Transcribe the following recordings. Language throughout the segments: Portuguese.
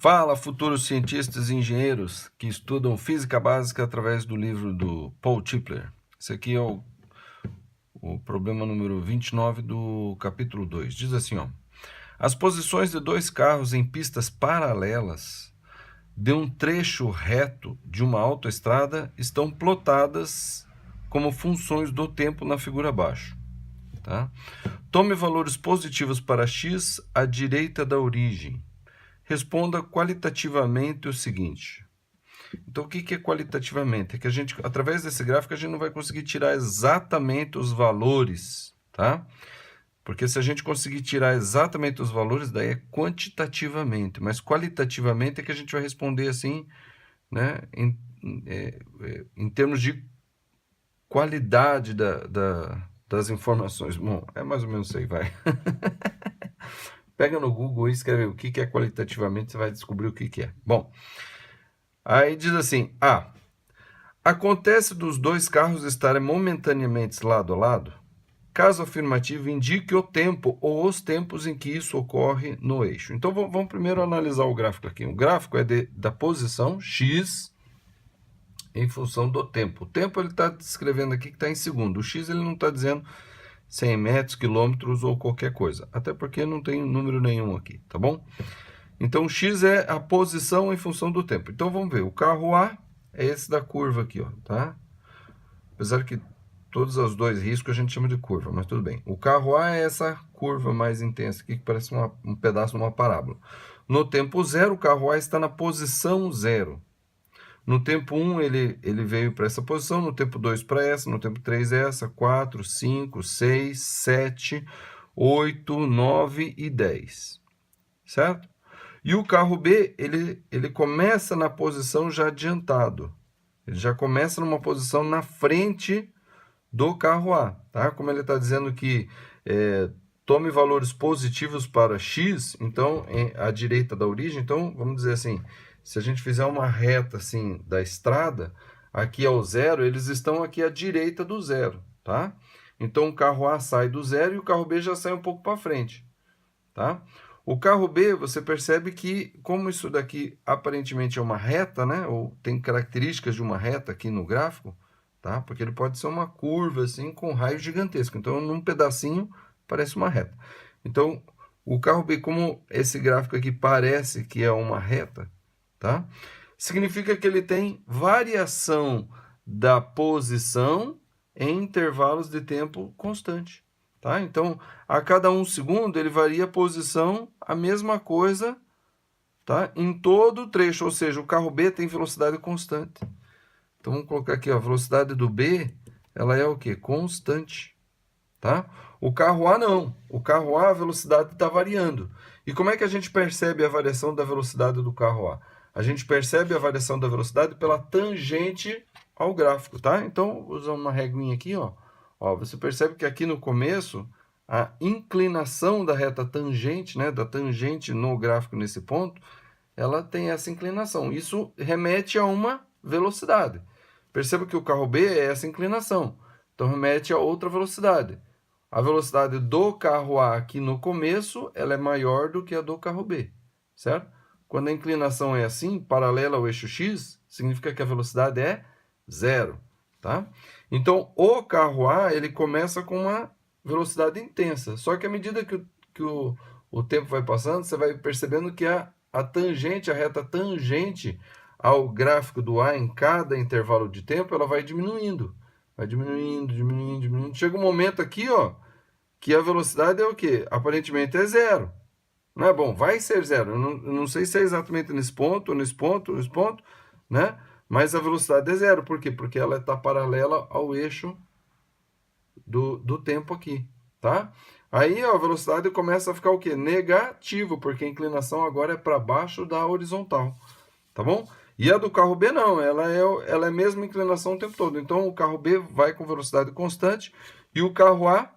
Fala, futuros cientistas e engenheiros que estudam física básica através do livro do Paul Tipler. Esse aqui é o problema número 29 do capítulo 2. Diz assim, ó: as posições de dois carros em pistas paralelas de um trecho reto de uma autoestrada estão plotadas como funções do tempo na figura abaixo. Tá? Tome valores positivos para x à direita da origem. Responda qualitativamente o seguinte. Então, o que é qualitativamente? É que a gente, através desse gráfico, a gente não vai conseguir tirar exatamente os valores, tá? Porque se a gente conseguir tirar exatamente os valores, daí é quantitativamente. Mas qualitativamente é que a gente vai responder assim, né? Em termos de qualidade das informações. Bom, é mais ou menos isso aí, vai. Pega no Google e escreve o que é qualitativamente, você vai descobrir o que é. Bom, aí diz assim: acontece dos dois carros estarem momentaneamente lado a lado? Caso afirmativo, indique o tempo ou os tempos em que isso ocorre no eixo. Então, vamos primeiro analisar o gráfico aqui. O gráfico é da posição x em função do tempo. O tempo ele está descrevendo aqui que está em segundo. O x ele não está dizendo 100 metros, quilômetros ou qualquer coisa. Até porque não tem número nenhum aqui, tá bom? Então, x é a posição em função do tempo. Então, vamos ver. O carro A é esse da curva aqui, ó, tá? Apesar que todos os dois riscos a gente chama de curva, mas tudo bem. O carro A é essa curva mais intensa aqui, que parece um pedaço de uma parábola. No tempo 0, o carro A está na posição 0. No tempo 1, ele veio para essa posição, no tempo 2 para essa, no tempo 3 essa, 4, 5, 6, 7, 8, 9 e 10. Certo? E o carro B, ele começa na posição já adiantado. Ele já começa numa posição na frente do carro A. Tá? Como ele está dizendo que tome valores positivos para x, então, à direita da origem, então, vamos dizer assim, se a gente fizer uma reta assim da estrada, aqui é o zero, eles estão aqui à direita do zero, tá? Então o carro A sai do zero e o carro B já sai um pouco para frente, tá? O carro B, você percebe que, como isso daqui aparentemente é uma reta, né? Ou tem características de uma reta aqui no gráfico, tá? Porque ele pode ser uma curva assim com raio gigantesco. Então, num pedacinho parece uma reta. Então, o carro B, como esse gráfico aqui parece que é uma reta, tá? Significa que ele tem variação da posição em intervalos de tempo constante, tá? Então, a cada 1 segundo ele varia a posição, a mesma coisa, tá? Em todo o trecho, ou seja, o carro B tem velocidade constante. Então, vamos colocar aqui, ó, a velocidade do B, ela é o quê? Constante, tá? O carro A não. O carro A, a velocidade está variando. E como é que a gente percebe a variação da velocidade do carro A? A gente percebe a variação da velocidade pela tangente ao gráfico, tá? Então, usando uma reguinha aqui, ó, você percebe que aqui no começo, a inclinação da reta tangente, né, da tangente no gráfico nesse ponto, ela tem essa inclinação. Isso remete a uma velocidade. Perceba que o carro B é essa inclinação. Então, remete a outra velocidade. A velocidade do carro A aqui no começo, ela é maior do que a do carro B, certo? Quando a inclinação é assim, paralela ao eixo x, significa que a velocidade é zero, tá? Então, o carro A, ele começa com uma velocidade intensa. Só que à medida que o tempo vai passando, você vai percebendo que a tangente, a reta tangente ao gráfico do A em cada intervalo de tempo, ela vai diminuindo. Vai diminuindo, diminuindo, diminuindo. Chega um momento aqui, ó, que a velocidade é o quê? Aparentemente é zero. Não é bom, vai ser zero. Eu não sei se é exatamente nesse ponto, né? Mas a velocidade é zero. Por quê? Porque ela está paralela ao eixo do tempo aqui, tá? Aí a velocidade começa a ficar o quê? Negativo, porque a inclinação agora é para baixo da horizontal, tá bom? E a do carro B não, ela é a mesma inclinação o tempo todo. Então o carro B vai com velocidade constante e o carro A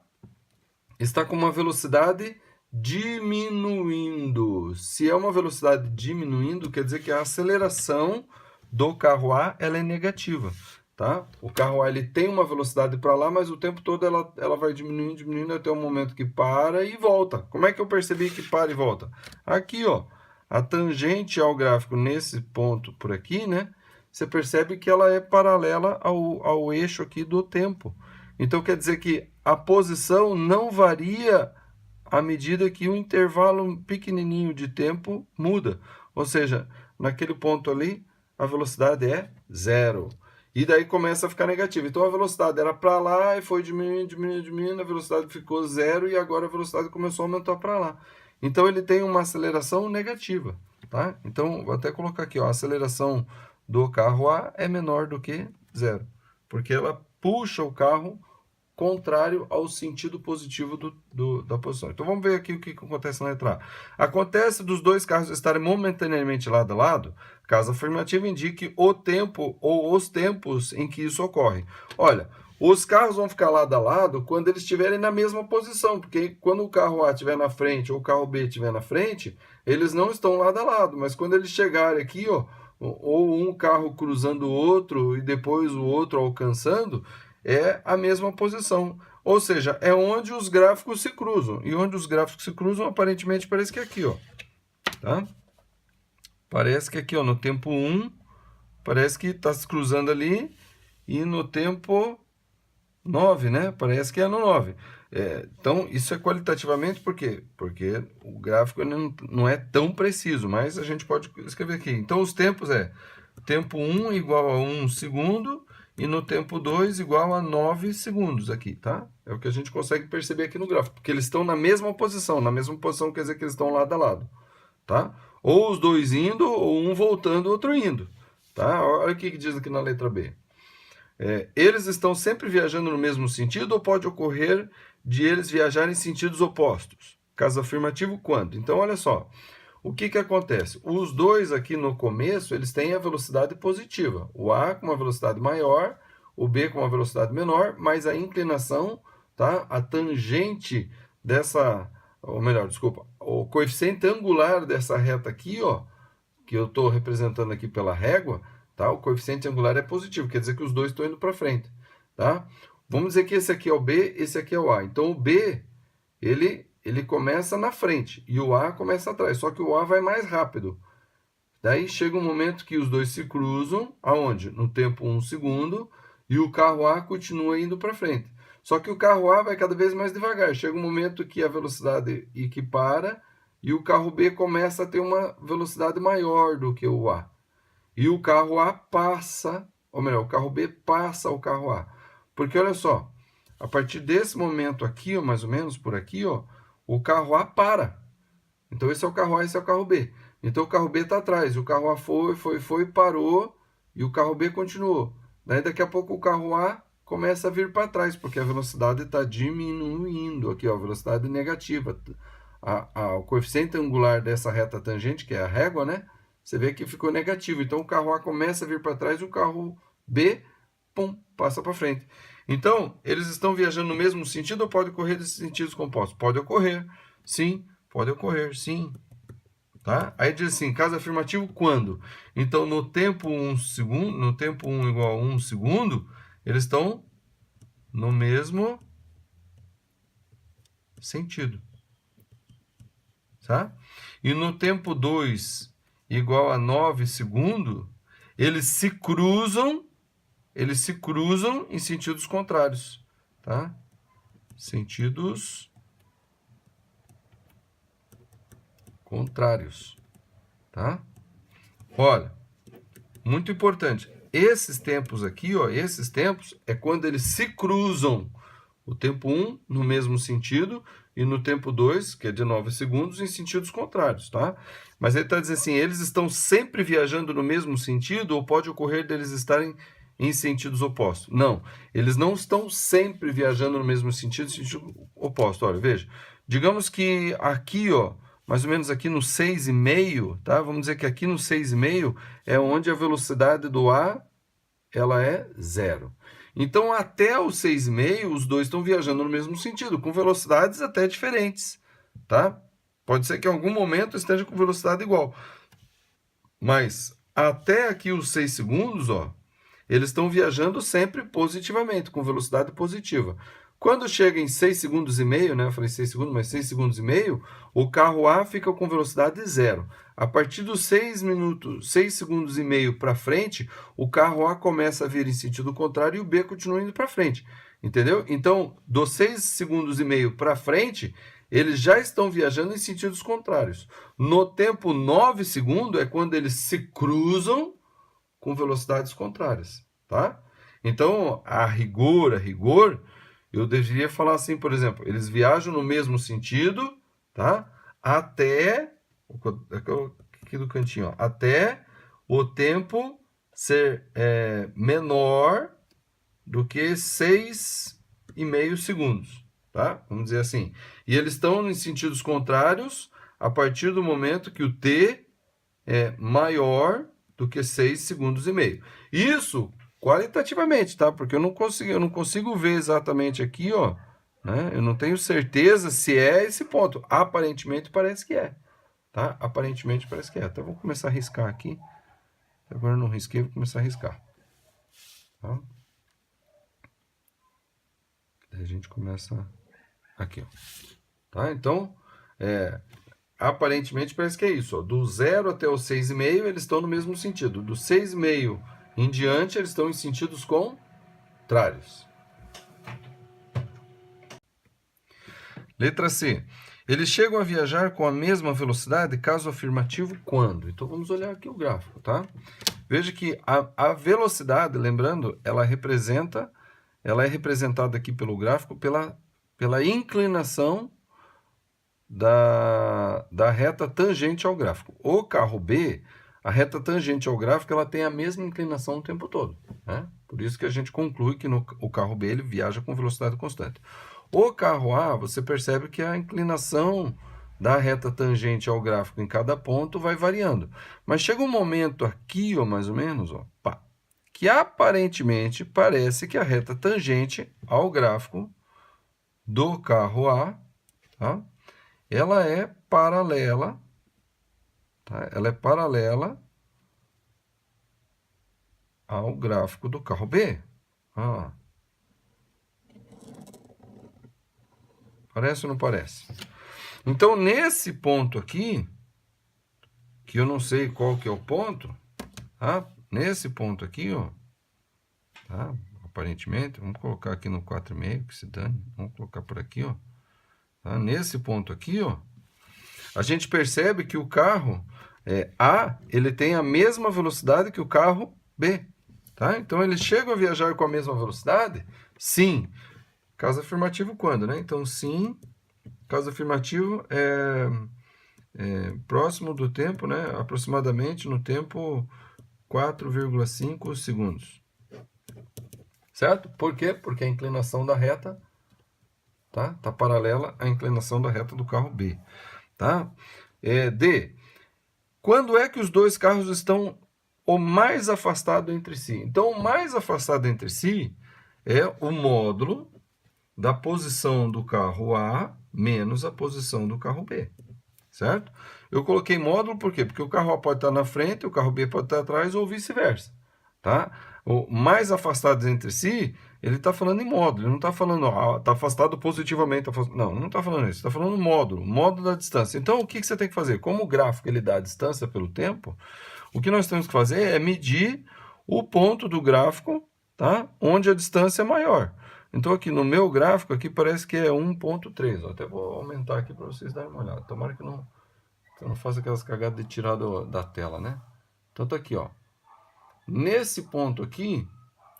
está com uma velocidade diminuindo. Se é uma velocidade diminuindo, quer dizer que a aceleração do carro A ela é negativa, tá? O carro A ele tem uma velocidade para lá, mas o tempo todo ela vai diminuindo, diminuindo até o momento que para e volta. Como é que eu percebi que para e volta? Aqui, ó. a tangente ao gráfico nesse ponto por aqui, né? Você percebe que ela é paralela ao eixo aqui do tempo. Então, quer dizer que a posição não varia à medida que o intervalo pequenininho de tempo muda. Ou seja, naquele ponto ali, a velocidade é zero. E daí começa a ficar negativa. Então, a velocidade era para lá e foi diminuindo, diminuindo, diminuindo, a velocidade ficou zero e agora a velocidade começou a aumentar para lá. Então, ele tem uma aceleração negativa, tá? Então, vou até colocar aqui, ó, a aceleração do carro A é menor do que zero, porque ela puxa o carro contrário ao sentido positivo da posição. Então, vamos ver aqui o que acontece na letra A. Acontece dos dois carros estarem momentaneamente lado a lado, caso afirmativo indique o tempo ou os tempos em que isso ocorre. Olha, os carros vão ficar lado a lado quando eles estiverem na mesma posição, porque quando o carro A estiver na frente ou o carro B estiver na frente, eles não estão lado a lado, mas quando eles chegarem aqui, ó, ou um carro cruzando o outro e depois o outro alcançando, é a mesma posição. Ou seja, é onde os gráficos se cruzam. E onde os gráficos se cruzam, aparentemente, parece que é aqui, ó. Tá? Parece que aqui, ó, no tempo 1, parece que está se cruzando ali. E no tempo 9, né? Parece que é no 9. Então, isso é qualitativamente por quê? Porque o gráfico não é tão preciso, mas a gente pode escrever aqui. Então, os tempos tempo 1 igual a 1 segundo e no tempo 2 igual a 9 segundos aqui, tá? É o que a gente consegue perceber aqui no gráfico, porque eles estão na mesma posição quer dizer que eles estão lado a lado, tá? Ou os dois indo, ou um voltando, outro indo, tá? Olha o que diz aqui na letra B. Eles estão sempre viajando no mesmo sentido ou pode ocorrer de eles viajarem em sentidos opostos? Caso afirmativo, quando? Então, olha só. O que acontece? Os dois aqui no começo, eles têm a velocidade positiva. O A com uma velocidade maior, o B com uma velocidade menor, mas a inclinação, tá? A tangente dessa, ou melhor, desculpa, o coeficiente angular dessa reta aqui, ó, que eu estou representando aqui pela régua, tá? O coeficiente angular é positivo, quer dizer que os dois estão indo para frente, tá? Vamos dizer que esse aqui é o B, esse aqui é o A. Então, o B, ele começa na frente e o A começa atrás, só que o A vai mais rápido. Daí chega um momento que os dois se cruzam, aonde? No tempo 1 segundo, e o carro A continua indo para frente. Só que o carro A vai cada vez mais devagar. Chega um momento que a velocidade equipara e o carro B começa a ter uma velocidade maior do que o A. E o carro A passa, ou melhor, o carro B passa o carro A. Porque olha só, a partir desse momento aqui, ó, mais ou menos por aqui, ó, o carro A para. Então, esse é o carro A, esse é o carro B. Então, o carro B está atrás. O carro A foi, parou e o carro B continuou. Daí, daqui a pouco, o carro A começa a vir para trás, porque a velocidade está diminuindo. Aqui, ó, a velocidade negativa. O coeficiente angular dessa reta tangente, que é a régua, né? Você vê que ficou negativo. Então, o carro A começa a vir para trás e o carro B, pum, passa para frente. Então, eles estão viajando no mesmo sentido ou pode ocorrer desses sentidos compostos? Pode ocorrer, sim. Pode ocorrer, sim. Tá? Aí diz assim, caso afirmativo, quando? Então, no tempo 1 segundo, no tempo 1 igual a 1 segundo, eles estão no mesmo sentido. Tá? E no tempo 2 igual a 9 segundos, eles se cruzam em sentidos contrários, tá? Sentidos contrários, tá? Olha, muito importante. Esses tempos aqui, ó, esses tempos é quando eles se cruzam. O tempo 1 no mesmo sentido e no tempo 2, que é de 9 segundos, em sentidos contrários, tá? Mas ele está dizendo assim, eles estão sempre viajando no mesmo sentido ou pode ocorrer deles estarem em sentidos opostos? Não, eles não estão sempre viajando no mesmo sentido oposto. Olha, veja, digamos que aqui, ó, mais ou menos aqui no 6,5, tá? Vamos dizer que aqui no 6,5 é onde a velocidade do A ela é 0. Então, até o 6,5, os dois estão viajando no mesmo sentido, com velocidades até diferentes, tá? Pode ser que em algum momento esteja com velocidade igual. Mas, até aqui os 6 segundos, ó, eles estão viajando sempre positivamente, com velocidade positiva. Quando chega em 6 segundos e meio, né? Eu falei 6 segundos, mas 6 segundos e meio, o carro A fica com velocidade 0. A partir dos 6 segundos e meio para frente, o carro A começa a vir em sentido contrário e o B continua indo para frente. Entendeu? Então, dos 6 segundos e meio para frente, eles já estão viajando em sentidos contrários. No tempo 9 segundos é quando eles se cruzam com velocidades contrárias, tá? Então, a rigor, eu deveria falar assim, por exemplo, eles viajam no mesmo sentido, tá? Até, aqui do cantinho, ó, até o tempo ser menor do que 6,5 segundos, tá? Vamos dizer assim. E eles estão em sentidos contrários a partir do momento que o t é maior do que 6 segundos e meio. Isso qualitativamente, tá? Porque eu não consigo ver exatamente aqui, ó, né? Eu não tenho certeza se é esse ponto. Aparentemente parece que é, tá? Aparentemente parece que é. Então eu vou começar a riscar aqui. Agora eu não risquei, vou começar a riscar. Tá? Daí a gente começa aqui, ó. Tá? Então, aparentemente parece que é isso, ó. Do 0 até o 6,5 eles estão no mesmo sentido. Do 6,5 em diante eles estão em sentidos contrários. Letra C. Eles chegam a viajar com a mesma velocidade, caso afirmativo, quando? Então vamos olhar aqui o gráfico, tá? Veja que a velocidade, lembrando, ela é representada aqui pelo gráfico pela inclinação da reta tangente ao gráfico. O carro B, a reta tangente ao gráfico, ela tem a mesma inclinação o tempo todo, né? Por isso que a gente conclui que o carro B ele viaja com velocidade constante. O carro A, você percebe que a inclinação da reta tangente ao gráfico em cada ponto vai variando. Mas chega um momento aqui, ó, mais ou menos, ó, pá, que aparentemente parece que a reta tangente ao gráfico do carro A, tá? Ela é paralela, tá? Ela é paralela ao gráfico do carro B. Ah. Parece ou não parece? Então, nesse ponto aqui, que eu não sei qual que é o ponto, tá? Nesse ponto aqui, ó, tá? Aparentemente, vamos colocar aqui no 4,5, que se dane. Vamos colocar por aqui, ó. Tá? Nesse ponto aqui, ó, a gente percebe que o carro A, ele tem a mesma velocidade que o carro B, tá? Então, eles chegam a viajar com a mesma velocidade? Sim. Caso afirmativo, quando, né? Então, sim, caso afirmativo próximo do tempo, né? Aproximadamente no tempo 4,5 segundos. Certo? Por quê? Porque a inclinação da reta tá paralela à inclinação da reta do carro B. Tá? D. Quando é que os dois carros estão o mais afastado entre si? Então, o mais afastado entre si é o módulo da posição do carro A menos a posição do carro B, certo? Eu coloquei módulo por quê? Porque o carro A pode estar na frente, o carro B pode estar atrás ou vice-versa, tá? O mais afastados entre si, ele está falando em módulo, ele não está falando, está afastado positivamente, não está falando isso, está falando módulo da distância. Então, o que você tem que fazer? Como o gráfico ele dá a distância pelo tempo, o que nós temos que fazer é medir o ponto do gráfico, tá? Onde a distância é maior. Então, aqui no meu gráfico, aqui parece que é 1,3. Até vou aumentar aqui para vocês darem uma olhada. Tomara que eu não faça aquelas cagadas de tirar da tela, né? Então, tá aqui, ó. Nesse ponto aqui,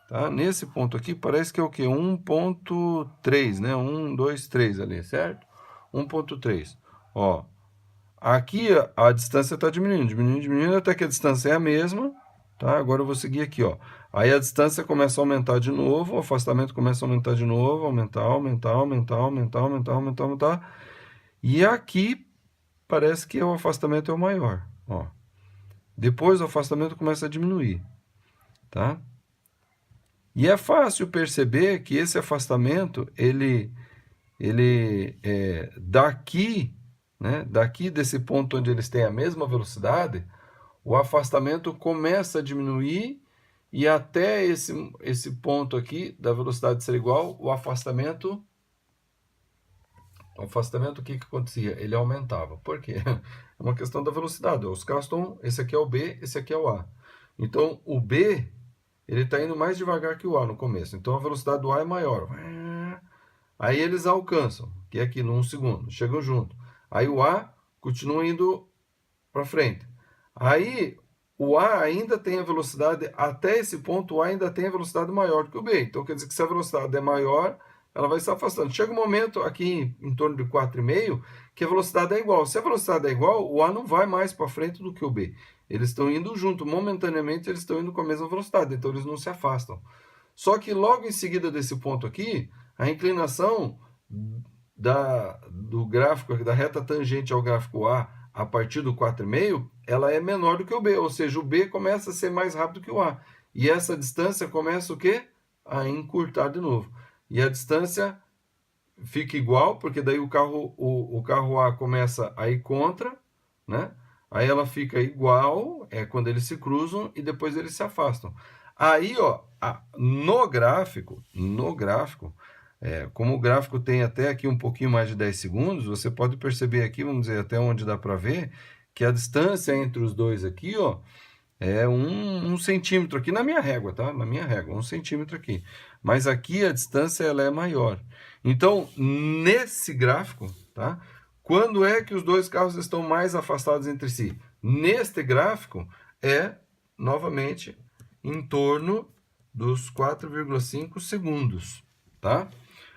tá? Nesse ponto aqui, parece que é o quê? 1,3, né? 1, 2, 3 ali, certo? 1,3. Ó, aqui a distância está diminuindo, até que a distância é a mesma, tá? Agora eu vou seguir aqui, ó. Aí a distância começa a aumentar de novo, o afastamento começa a aumentar de novo, aumentar. E aqui parece que o afastamento é o maior, ó. Depois o afastamento começa a diminuir, tá? E é fácil perceber que esse afastamento, ele daqui, né? Daqui desse ponto onde eles têm a mesma velocidade, o afastamento começa a diminuir e até esse ponto aqui da velocidade ser igual, o afastamento o afastamento, o que acontecia? Ele aumentava. Por quê? É uma questão da velocidade. Os carros estão... Esse aqui é o B, esse aqui é o A. Então, o B, ele está indo mais devagar que o A no começo. Então, a velocidade do A é maior. Aí eles alcançam, que é aqui no 1 segundo. Chegam junto. Aí o A continua indo para frente. Aí o A ainda tem a velocidade, até esse ponto, o A ainda tem a velocidade maior que o B. Então quer dizer que se a velocidade é maior, ela vai se afastando. Chega um momento aqui em torno de 4,5 que a velocidade é igual. Se a velocidade é igual, o A não vai mais para frente do que o B. Eles estão indo junto, momentaneamente eles estão indo com a mesma velocidade, então eles não se afastam. Só que logo em seguida desse ponto aqui, a inclinação do gráfico, da reta tangente ao gráfico A partir do 4,5, ela é menor do que o B, ou seja, o B começa a ser mais rápido que o A. E essa distância começa o quê? A encurtar de novo. E a distância fica igual, porque daí o carro A começa a ir contra, né? Aí ela fica igual, é quando eles se cruzam e depois eles se afastam. Aí, ó, no gráfico, como o gráfico tem até aqui um pouquinho mais de 10 segundos, você pode perceber aqui, vamos dizer, até onde dá para ver, que a distância entre os dois aqui, ó, é um centímetro aqui na minha régua, tá? Na minha régua, 1 centímetro aqui. Mas aqui a distância ela é maior. Então, nesse gráfico, tá? Quando é que os dois carros estão mais afastados entre si? Neste gráfico é, novamente, em torno dos 4,5 segundos, tá?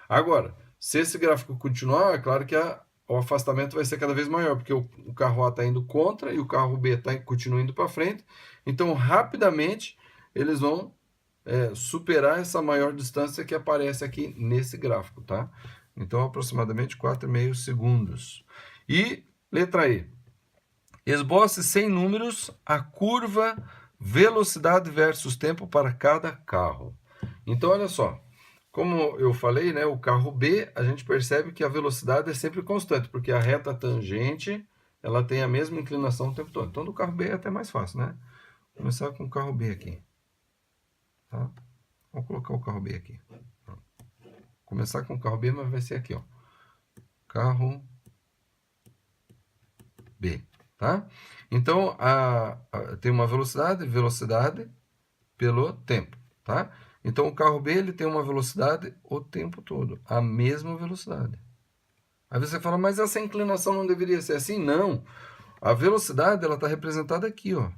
Agora, se esse gráfico continuar, é claro que o afastamento vai ser cada vez maior, porque o carro A está indo contra e o carro B continua indo para frente. Então, rapidamente, eles vão superar essa maior distância que aparece aqui nesse gráfico, tá? Então, aproximadamente 4,5 segundos. E, letra E. Esboce sem números a curva velocidade versus tempo para cada carro. Então, olha só. Como eu falei, né, o carro B, a gente percebe que a velocidade é sempre constante, porque a reta tangente, ela tem a mesma inclinação o tempo todo. Então, do carro B é até mais fácil, né? Vou começar com o carro B aqui. Tá? Vou colocar o carro B aqui. Vou começar com o carro B, mas vai ser aqui, ó. Carro B, tá? Então, tem uma velocidade pelo tempo, tá? Então, o carro B ele tem uma velocidade o tempo todo, a mesma velocidade. Aí você fala, mas essa inclinação não deveria ser assim? Não. A velocidade ela está representada aqui, ó,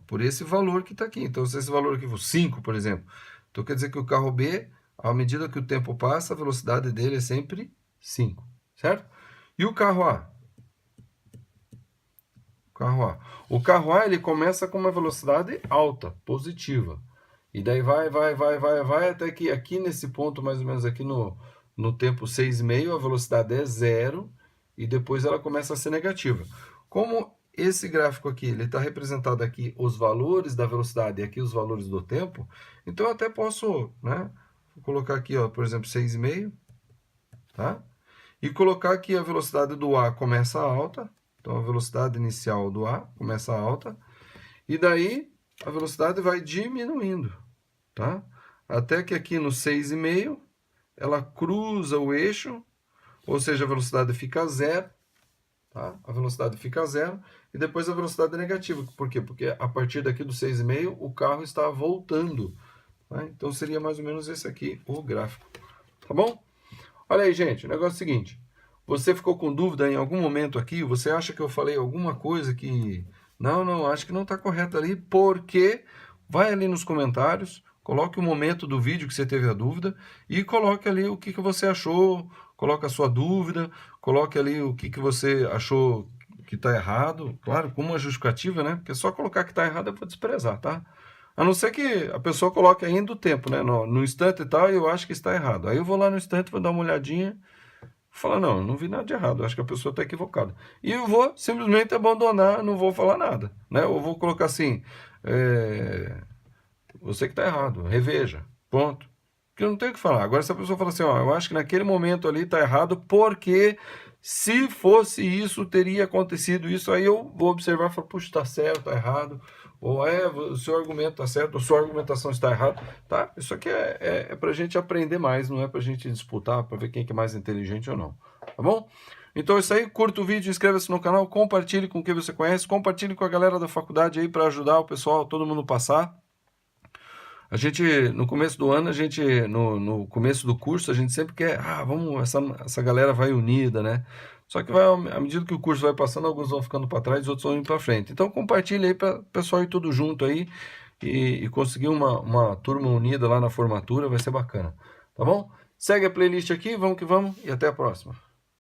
por esse valor que está aqui. Então, se esse valor aqui for 5, por exemplo, então quer dizer que o carro B, à medida que o tempo passa, a velocidade dele é sempre 5, certo? E o carro A? O carro A ele começa com uma velocidade alta, positiva. E daí vai, até que aqui nesse ponto, mais ou menos aqui no tempo 6,5, a velocidade é 0 e depois ela começa a ser negativa. Como esse gráfico aqui, ele está representado aqui os valores da velocidade e aqui os valores do tempo, então eu até posso, né, vou colocar aqui, ó, por exemplo, 6,5, tá? E colocar aqui a velocidade do A começa alta, então a velocidade inicial do A começa alta, e daí a velocidade vai diminuindo, tá? Até que aqui no 6,5 ela cruza o eixo, ou seja, a velocidade fica zero, tá? A velocidade fica zero e depois a velocidade é negativa. Por quê? Porque a partir daqui do 6,5 o carro está voltando, tá? Então seria mais ou menos esse aqui o gráfico, tá bom? Olha aí, gente, o negócio é o seguinte. Você ficou com dúvida em algum momento aqui? Você acha que eu falei alguma coisa que... Não, acho que não está correto ali, porque vai ali nos comentários, coloque o momento do vídeo que você teve a dúvida e coloque ali o que você achou, coloque a sua dúvida, coloque ali o que você achou que está errado, claro, com uma justificativa, né? Porque só colocar que está errado eu vou desprezar, tá? A não ser que a pessoa coloque ainda o tempo, né? No instante e tal, eu acho que está errado. Aí eu vou lá no instante, vou dar uma olhadinha, falar, não vi nada de errado, acho que a pessoa está equivocada. E eu vou simplesmente abandonar, não vou falar nada, né? Eu vou colocar assim, você que está errado, reveja, ponto. Porque eu não tenho o que falar. Agora, se a pessoa fala assim, ó, eu acho que naquele momento ali está errado, porque se fosse isso, teria acontecido isso, aí eu vou observar e falar, puxa, está certo, está errado, ou o seu argumento está certo, ou sua argumentação está errada, tá? Isso aqui é para a gente aprender mais, não é para a gente disputar, para ver quem é mais inteligente ou não. tá bom? Então é isso aí, curta o vídeo, inscreva-se no canal, compartilhe com quem você conhece, compartilhe com a galera da faculdade aí para ajudar o pessoal, todo mundo passar. A gente, no começo do ano, no começo do curso, a gente sempre quer, essa galera vai unida, né? Só que à medida que o curso vai passando, alguns vão ficando para trás, outros vão indo para frente. Então compartilhe aí para o pessoal ir tudo junto aí e conseguir uma turma unida lá na formatura, vai ser bacana, tá bom? Segue a playlist aqui, vamos que vamos e até a próxima.